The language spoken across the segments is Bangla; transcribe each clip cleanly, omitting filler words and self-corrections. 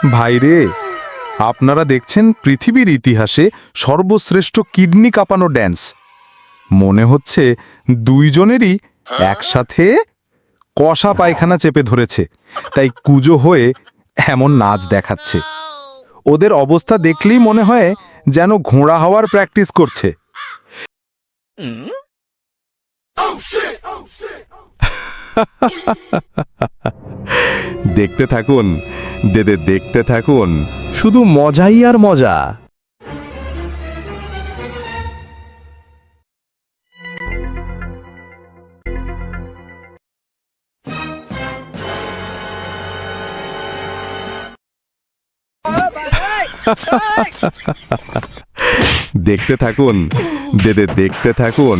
ভাইরে, আপনারা দেখছেন পৃথিবীর ইতিহাসে সর্বশ্রেষ্ঠ কিডনি কাঁপানো ড্যান্স। মনে হচ্ছে দুইজনেরই একসাথে কষা পায়খানা চেপে ধরেছে, তাই কুজো হয়ে এমন নাচ দেখাচ্ছে। ওদের অবস্থা দেখলেই মনে হয় যেন ঘোড়া হওয়ার প্র্যাকটিস করছে। দেখতে থাকুন দেখতে থাকুন, শুধু মজাই আর মজা। দেখতে থাকুন দেখতে থাকুন,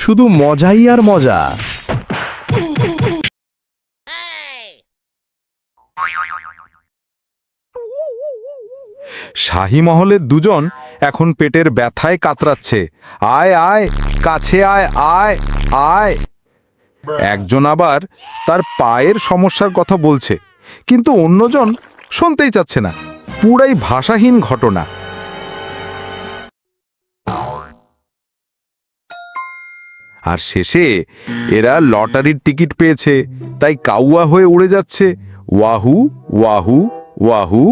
শুধু মজাই আর মজা। শাহী মহলের দুজন এখন পেটের ব্যথায় কাতরাচ্ছে। আয় আয়, কাছে আয় আয় আয়। একজন আবার তার পায়ের সমস্যার কথা বলছে, কিন্তু অন্যজন শুনতেই চাচ্ছে না। পুরাই ভাষাহীন ঘটনা। আর শেষে এরা লটারির টিকিট পেয়েছে, তাই কাউয়া হয়ে উড়ে যাচ্ছে। ওয়াহু ওয়াহু ওয়াহু।